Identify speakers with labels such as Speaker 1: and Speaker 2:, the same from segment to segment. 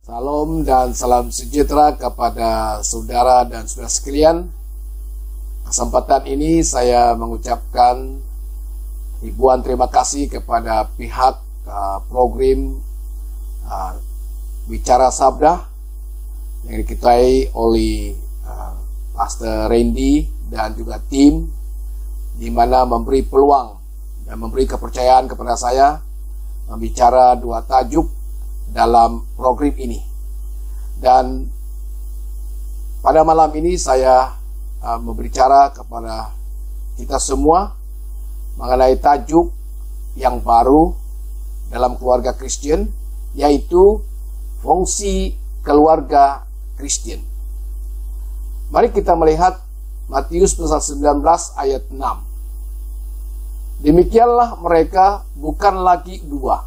Speaker 1: Salam dan salam sejahtera kepada saudara dan saudara sekalian. Kesempatan ini saya mengucapkan ribuan terima kasih kepada pihak program Bicara Sabda yang diketuai oleh Pastor Randy dan juga tim, di mana memberi peluang dan memberi kepercayaan kepada saya membicara dua tajuk dalam program ini. Dan pada malam ini saya berbicara kepada kita semua mengenai tajuk yang baru dalam keluarga Kristen, yaitu fungsi keluarga Kristen. Mari kita melihat Matius pasal 19 ayat 6. Demikianlah mereka bukan lagi dua,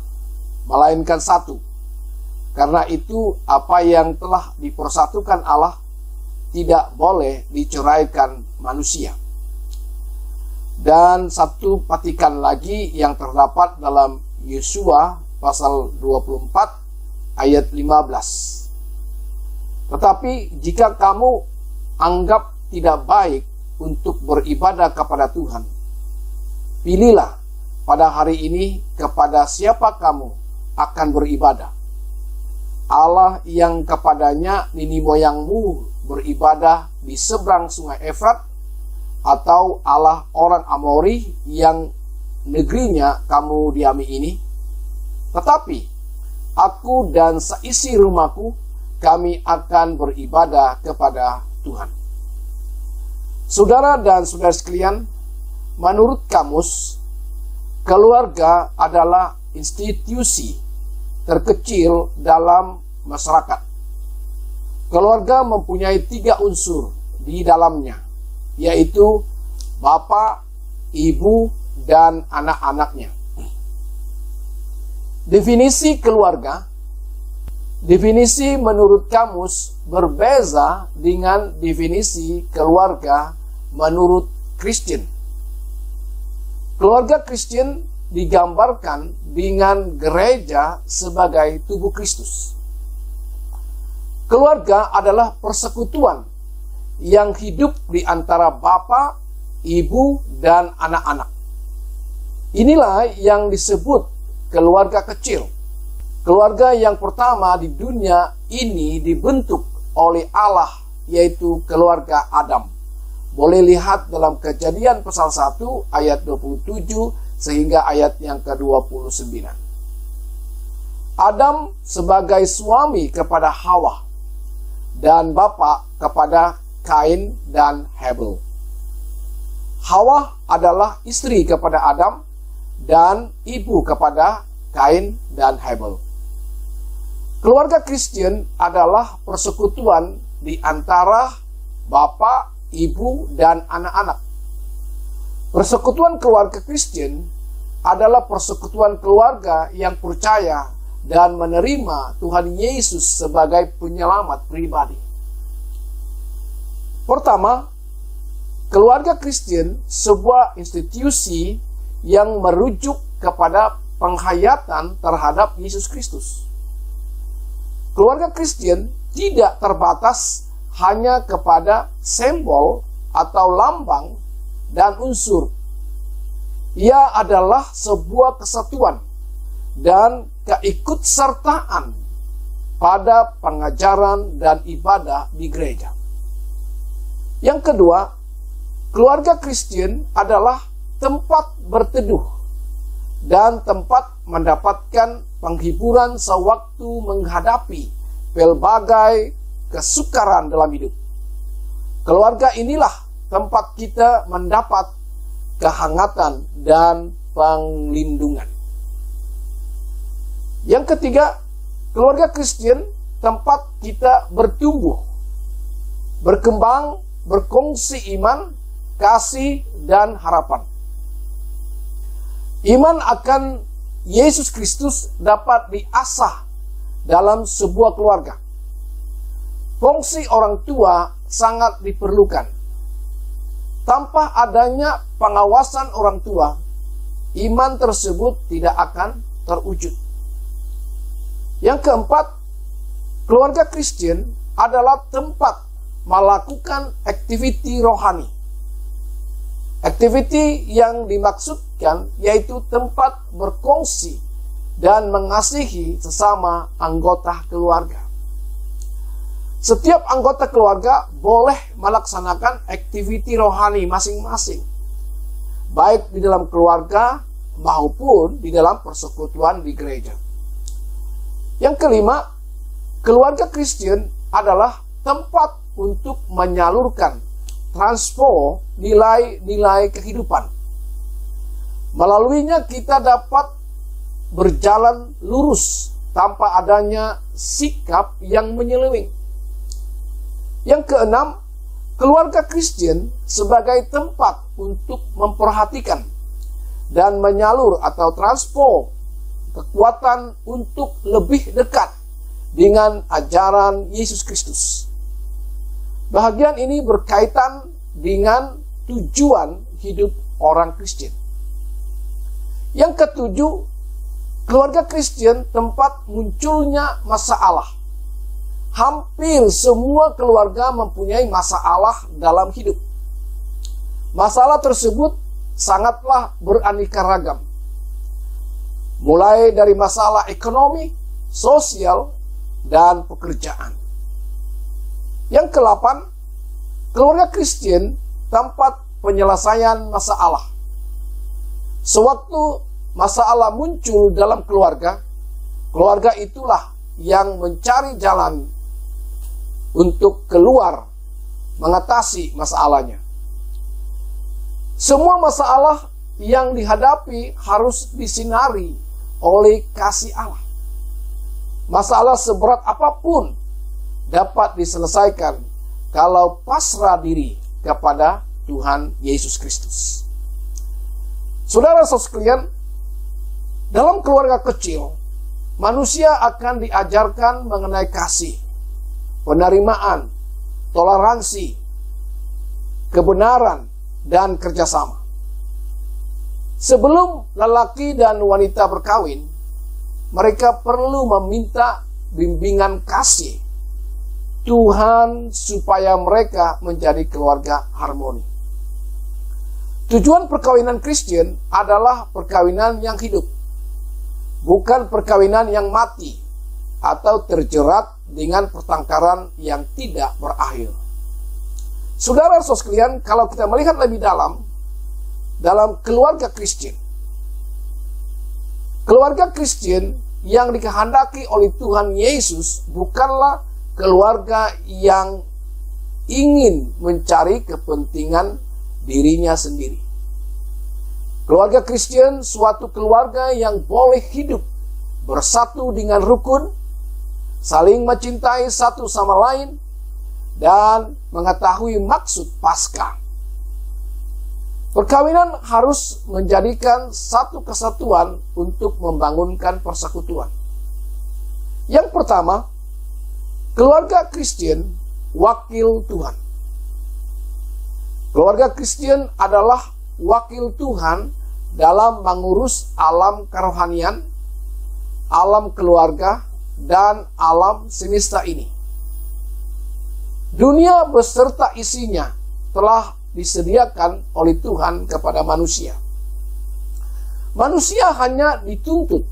Speaker 1: melainkan satu. Karena itu apa yang telah dipersatukan Allah tidak boleh diceraikan manusia. Dan satu petikan lagi yang terdapat dalam Yosua pasal 24 ayat 15. Tetapi jika kamu anggap tidak baik untuk beribadah kepada Tuhan, pilihlah pada hari ini kepada siapa kamu akan beribadah. Allah yang kepadanya nini moyangmu beribadah di seberang sungai Efrat, atau Allah orang Amori yang negerinya kamu diami ini? Tetapi aku dan seisi rumahku, kami akan beribadah kepada Tuhan. Saudara dan saudara sekalian, menurut kamus, keluarga adalah institusi terkecil dalam masyarakat. Keluarga mempunyai 3 unsur di dalamnya, yaitu bapak, ibu, dan anak-anaknya. Definisi keluarga, definisi menurut kamus berbeza dengan definisi keluarga menurut Kristen. Keluarga Kristen digambarkan dengan gereja sebagai tubuh Kristus. Keluarga adalah persekutuan yang hidup di antara bapa, ibu, dan anak-anak. Inilah yang disebut keluarga kecil. Keluarga yang pertama di dunia ini dibentuk oleh Allah, yaitu keluarga Adam. Boleh lihat dalam Kejadian pasal 1 ayat 27 sehingga ayat yang ke-29. Adam sebagai suami kepada Hawa dan bapa kepada Kain dan Habel. Hawa adalah istri kepada Adam dan ibu kepada Kain dan Habel. Keluarga Kristen adalah persekutuan di antara bapa, ibu, dan anak-anak. Persekutuan keluarga Kristen adalah persekutuan keluarga yang percaya dan menerima Tuhan Yesus sebagai penyelamat pribadi. Pertama, keluarga Kristen sebuah institusi yang merujuk kepada penghayatan terhadap Yesus Kristus. Keluarga Kristen tidak terbatas hanya kepada simbol atau lambang dan unsur. Ia adalah sebuah kesatuan dan keikutsertaan pada pengajaran dan ibadah di gereja. Yang kedua, keluarga Kristen adalah tempat berteduh dan tempat mendapatkan penghiburan sewaktu menghadapi pelbagai kesukaran dalam hidup. Keluarga inilah tempat kita mendapat kehangatan dan perlindungan. Yang ketiga, keluarga Kristen tempat kita bertumbuh, berkembang, berkongsi iman, kasih, dan harapan. Iman akan Yesus Kristus dapat diasah dalam sebuah keluarga. Fungsi orang tua sangat diperlukan. Tanpa adanya pengawasan orang tua, iman tersebut tidak akan terwujud. Yang keempat, keluarga Kristen adalah tempat melakukan aktiviti rohani. Aktiviti yang dimaksudkan yaitu tempat berkongsi dan mengasihi sesama anggota keluarga. Setiap anggota keluarga boleh melaksanakan aktiviti rohani masing-masing, baik di dalam keluarga maupun di dalam persekutuan di gereja. Yang kelima, keluarga Kristen adalah tempat untuk menyalurkan transfer nilai-nilai kehidupan. Melaluinya kita dapat berjalan lurus tanpa adanya sikap yang menyeleweng. Yang keenam, keluarga Kristen sebagai tempat untuk memperhatikan dan menyalur atau transfer kekuatan untuk lebih dekat dengan ajaran Yesus Kristus. Bahagian ini berkaitan dengan tujuan hidup orang Kristen. Yang ketujuh, keluarga Kristen tempat munculnya masalah. Hampir semua keluarga mempunyai masalah dalam hidup. Masalah tersebut sangatlah beraneka ragam. Mulai dari masalah ekonomi, sosial, dan pekerjaan. Yang ke-8, keluarga Kristen tempat penyelesaian masalah. Sewaktu masalah muncul dalam keluarga, keluarga itulah yang mencari jalan untuk keluar mengatasi masalahnya. Semua masalah yang dihadapi harus disinari oleh kasih Allah. Masalah seberat apapun dapat diselesaikan kalau pasrah diri kepada Tuhan Yesus Kristus. Saudara-saudara sekalian, dalam keluarga kecil, manusia akan diajarkan mengenai kasih, penerimaan, toleransi, kebenaran, dan kerjasama. Sebelum lelaki dan wanita berkawin, mereka perlu meminta bimbingan kasih Tuhan supaya mereka menjadi keluarga harmoni. Tujuan perkawinan Kristen adalah perkawinan yang hidup, bukan perkawinan yang mati atau terjerat dengan pertengkaran yang tidak berakhir. Saudara-saudara sekalian, kalau kita melihat lebih dalam keluarga Kristen, keluarga Kristen yang dikehendaki oleh Tuhan Yesus bukanlah keluarga yang ingin mencari kepentingan dirinya sendiri. Keluarga Kristen suatu keluarga yang boleh hidup bersatu dengan rukun, saling mencintai satu sama lain, dan mengetahui maksud Paskah. Perkawinan harus menjadikan satu kesatuan untuk membangunkan persekutuan. Yang pertama, keluarga Kristen wakil Tuhan. Keluarga Kristen adalah wakil Tuhan dalam mengurus alam kerohanian, alam keluarga, dan alam semesta ini. Dunia beserta isinya telah disediakan oleh Tuhan kepada manusia. Manusia hanya dituntut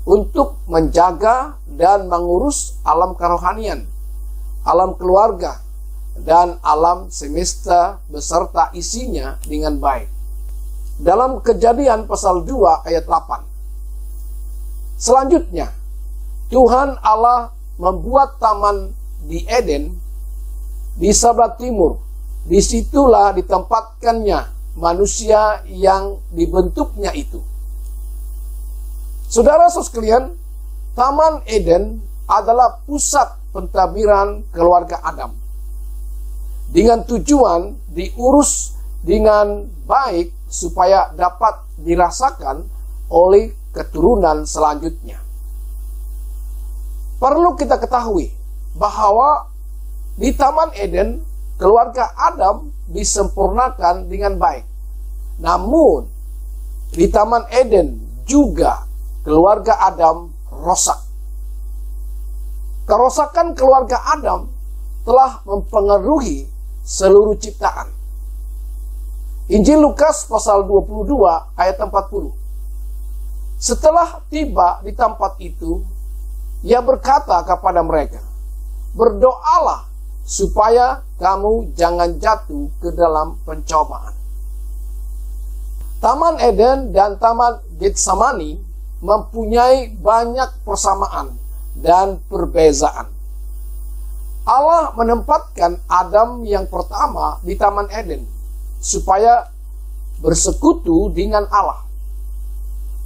Speaker 1: untuk menjaga dan mengurus alam kerohanian, alam keluarga, dan alam semesta beserta isinya dengan baik. Dalam Kejadian pasal 2 ayat 8. Selanjutnya, Tuhan Allah membuat taman di Eden di sebelah timur. Disitulah ditempatkannya manusia yang dibentuknya itu. Saudara-saudara sekalian, Taman Eden adalah pusat pentadbiran keluarga Adam, dengan tujuan diurus dengan baik supaya dapat dirasakan oleh keturunan selanjutnya. Perlu kita ketahui bahwa di Taman Eden, keluarga Adam disempurnakan dengan baik. Namun, di Taman Eden juga keluarga Adam rosak. Kerusakan keluarga Adam telah mempengaruhi seluruh ciptaan. Injil Lukas pasal 22 ayat 40. Setelah tiba di tempat itu, ia berkata kepada mereka, "Berdoalah supaya kamu jangan jatuh ke dalam pencobaan." Taman Eden dan Taman Getsemani mempunyai banyak persamaan dan perbezaan. Allah menempatkan Adam yang pertama di Taman Eden supaya bersekutu dengan Allah.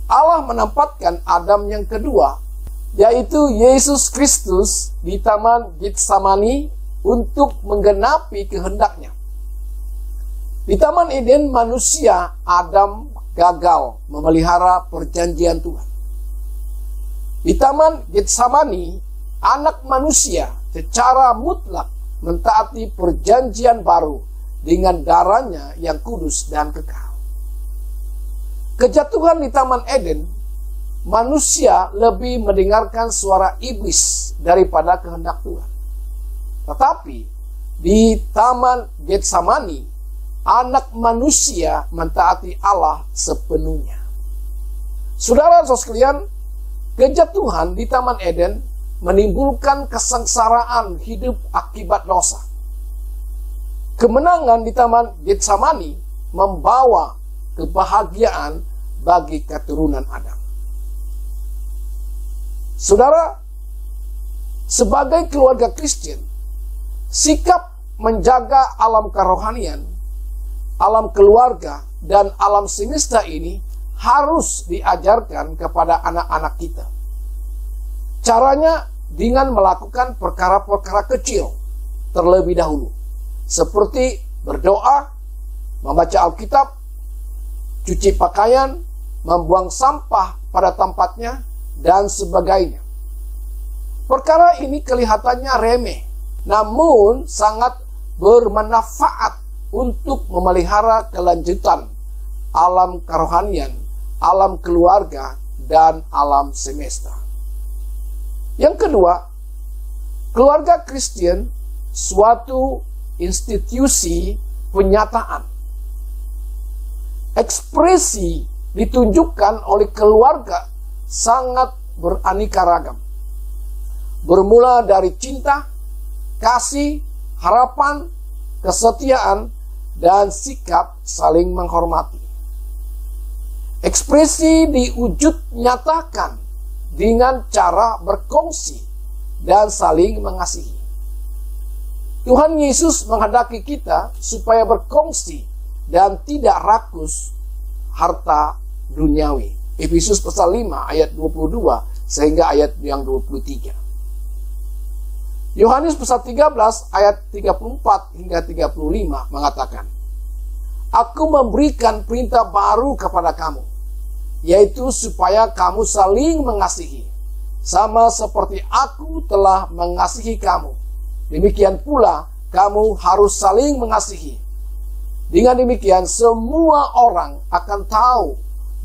Speaker 1: Allah menempatkan Adam yang kedua, yaitu Yesus Kristus, di Taman Getsemani untuk menggenapi kehendaknya. Di Taman Eden, manusia Adam gagal memelihara perjanjian Tuhan. Di Taman Getsemani, anak manusia secara mutlak mentaati perjanjian baru dengan darahnya yang kudus dan kekal. Kejatuhan di Taman Eden, manusia lebih mendengarkan suara iblis daripada kehendak Tuhan. Tetapi di Taman Getsemani, anak manusia mentaati Allah sepenuhnya. Saudara-saudara sekalian, kejatuhan di Taman Eden menimbulkan kesengsaraan hidup akibat dosa. Kemenangan di Taman Getsemani membawa kebahagiaan bagi keturunan Adam. Saudara, sebagai keluarga Kristen, sikap menjaga alam kerohanian, alam keluarga, dan alam semesta ini harus diajarkan kepada anak-anak kita. Caranya dengan melakukan perkara-perkara kecil terlebih dahulu, seperti berdoa, membaca Alkitab, cuci pakaian, membuang sampah pada tempatnya, dan sebagainya. Perkara ini kelihatannya remeh, namun sangat bermanfaat untuk memelihara kelanjutan alam kerohanian, alam keluarga, dan alam semesta. Yang kedua, keluarga Kristen suatu institusi penyataan. Ekspresi ditunjukkan oleh keluarga sangat beraneka ragam. Bermula dari cinta, kasih, harapan, kesetiaan, dan sikap saling menghormati. Ekspresi diwujud nyatakan dengan cara berkongsi dan saling mengasihi. Tuhan Yesus menghendaki kita supaya berkongsi dan tidak rakus harta duniawi. Efesus pasal 5 ayat 22 sehingga ayat yang 23. Yohanes pasal 13 ayat 34 hingga 35 mengatakan, "Aku memberikan perintah baru kepada kamu, yaitu supaya kamu saling mengasihi, sama seperti aku telah mengasihi kamu. Demikian pula kamu harus saling mengasihi. Dengan demikian semua orang akan tahu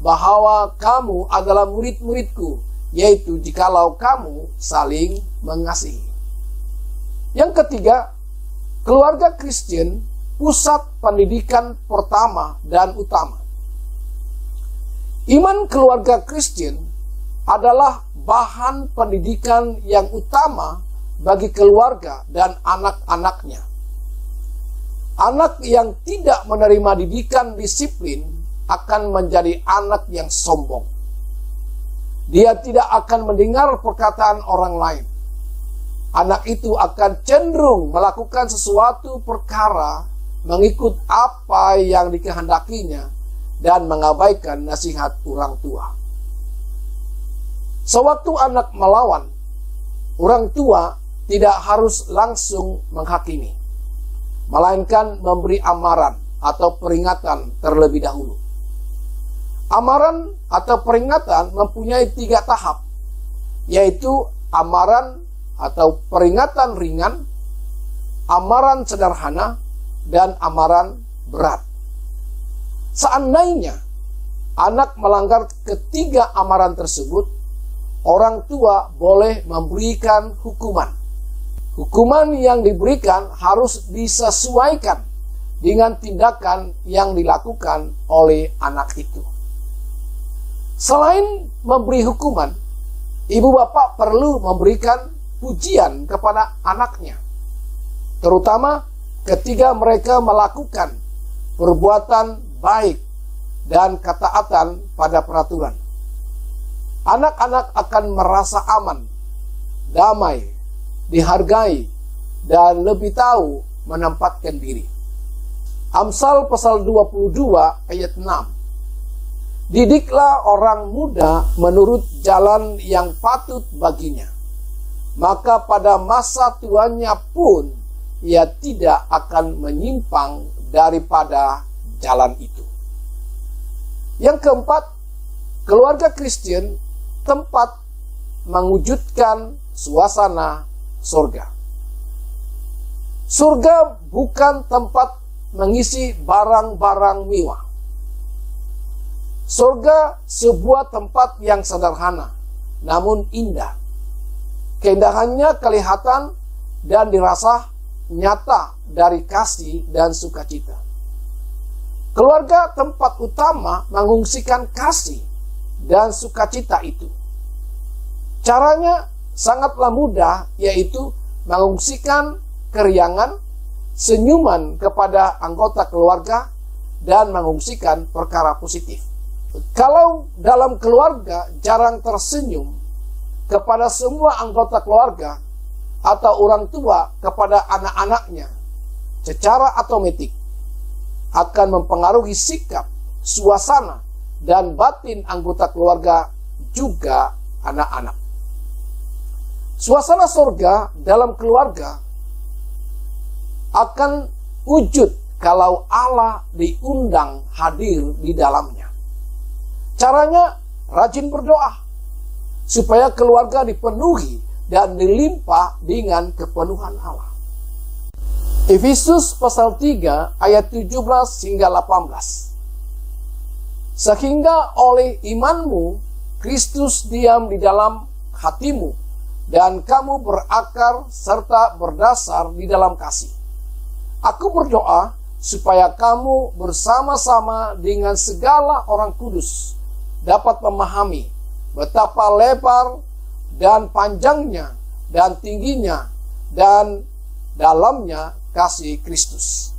Speaker 1: bahwa kamu adalah murid-muridku, yaitu jikalau kamu saling mengasihi." Yang ketiga, keluarga Kristen pusat pendidikan pertama dan utama. Iman keluarga Kristen adalah bahan pendidikan yang utama bagi keluarga dan anak-anaknya. Anak yang tidak menerima didikan disiplin akan menjadi anak yang sombong. Dia tidak akan mendengar perkataan orang lain. Anak itu akan cenderung melakukan sesuatu perkara mengikut apa yang dikehendakinya dan mengabaikan nasihat orang tua. Sewaktu anak melawan, orang tua tidak harus langsung menghakimi, melainkan memberi amaran atau peringatan terlebih dahulu. Amaran atau peringatan mempunyai 3 tahap, yaitu amaran atau peringatan ringan, amaran sederhana, dan amaran berat. Seandainya anak melanggar ketiga amaran tersebut, orang tua boleh memberikan hukuman. Hukuman yang diberikan harus disesuaikan dengan tindakan yang dilakukan oleh anak itu. Selain memberi hukuman, ibu bapak perlu memberikan pujian kepada anaknya, terutama ketika mereka melakukan perbuatan baik dan ketaatan pada peraturan. Anak-anak akan merasa aman, damai, dihargai, dan lebih tahu menempatkan diri. Amsal pasal 22 ayat 6. Didiklah orang muda menurut jalan yang patut baginya, maka pada masa tuanya pun ia tidak akan menyimpang daripada jalan itu. Yang keempat, keluarga Kristen tempat mewujudkan suasana surga. Surga bukan tempat mengisi barang-barang mewah. Surga sebuah tempat yang sederhana, namun indah. Keindahannya kelihatan dan dirasa nyata dari kasih dan sukacita. Keluarga tempat utama mengungsikan kasih dan sukacita itu. Caranya sangatlah mudah, yaitu mengungsikan keriangan, senyuman kepada anggota keluarga, dan mengungsikan perkara positif. Kalau dalam keluarga jarang tersenyum kepada semua anggota keluarga atau orang tua kepada anak-anaknya, secara otomatis akan mempengaruhi sikap, suasana, dan batin anggota keluarga, juga anak-anak. Suasana surga dalam keluarga akan wujud kalau Allah diundang hadir di dalamnya. Caranya rajin berdoa supaya keluarga dipenuhi dan dilimpah dengan kepenuhan Allah. Efesus pasal 3 ayat 17 hingga 18. Sehingga oleh imanmu Kristus diam di dalam hatimu, dan kamu berakar serta berdasar di dalam kasih. Aku berdoa supaya kamu bersama-sama dengan segala orang kudus dapat memahami betapa lebar dan panjangnya dan tingginya dan dalamnya kasih Kristus.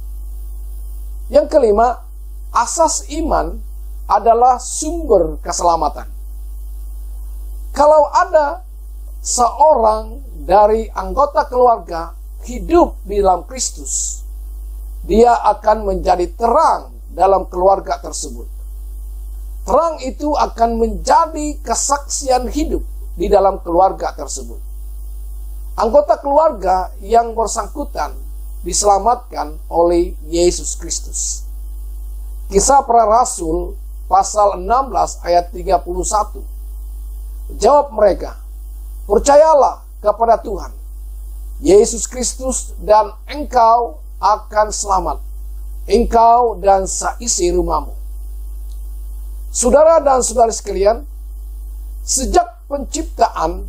Speaker 1: Yang kelima, asas iman adalah sumber keselamatan. Kalau ada seorang dari anggota keluarga hidup di dalam Kristus, dia akan menjadi terang dalam keluarga tersebut. Terang itu akan menjadi kesaksian hidup di dalam keluarga tersebut. Anggota keluarga yang bersangkutan diselamatkan oleh Yesus Kristus. Kisah Para Rasul pasal 16 ayat 31. Jawab mereka, percayalah kepada Tuhan Yesus Kristus dan engkau akan selamat, engkau dan seisi rumahmu. Saudara dan saudari sekalian, sejak penciptaan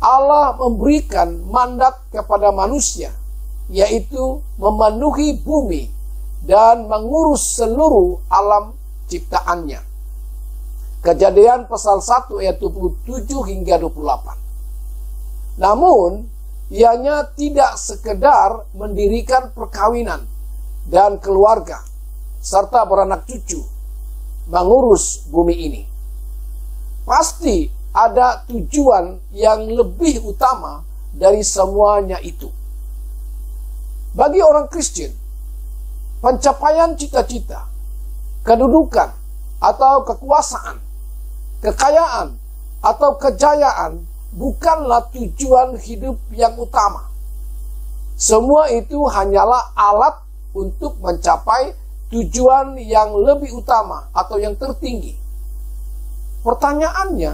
Speaker 1: Allah memberikan mandat kepada manusia, yaitu memenuhi bumi dan mengurus seluruh alam ciptaannya. Kejadian pasal 1 ayat 27 hingga 28. Namun, ianya tidak sekedar mendirikan perkawinan dan keluarga, serta beranak cucu, mengurus bumi ini. Pasti ada tujuan yang lebih utama dari semuanya itu. Bagi orang Kristen, pencapaian cita-cita, kedudukan atau kekuasaan, kekayaan atau kejayaan bukanlah tujuan hidup yang utama. Semua itu hanyalah alat untuk mencapai tujuan yang lebih utama atau yang tertinggi. Pertanyaannya,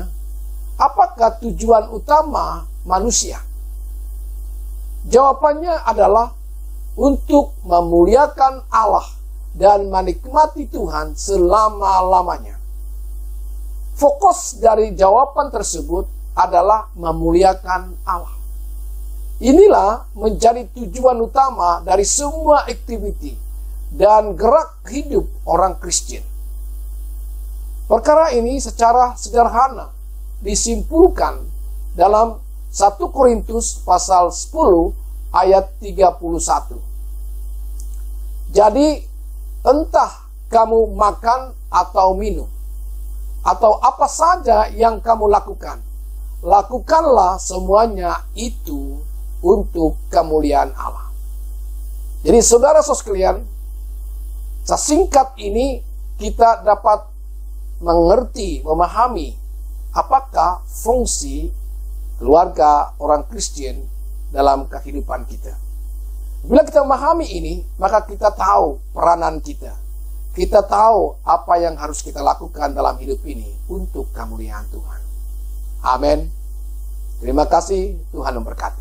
Speaker 1: apakah tujuan utama manusia? Jawabannya adalah untuk memuliakan Allah dan menikmati Tuhan selama-lamanya. Fokus dari jawaban tersebut adalah memuliakan Allah. Inilah menjadi tujuan utama dari semua aktiviti dan gerak hidup orang Kristen. Perkara ini secara sederhana disimpulkan dalam 1 Korintus pasal 10 ayat 31. Jadi, entah kamu makan atau minum, atau apa saja yang kamu lakukan, lakukanlah semuanya itu untuk kemuliaan Allah. Jadi saudara-saudara sekalian, sesingkat ini kita dapat mengerti, memahami apakah fungsi keluarga orang Kristen dalam kehidupan kita. Bila kita memahami ini, maka kita tahu peranan kita. Kita tahu apa yang harus kita lakukan dalam hidup ini untuk kemuliaan Tuhan. Amin. Terima kasih, Tuhan memberkati.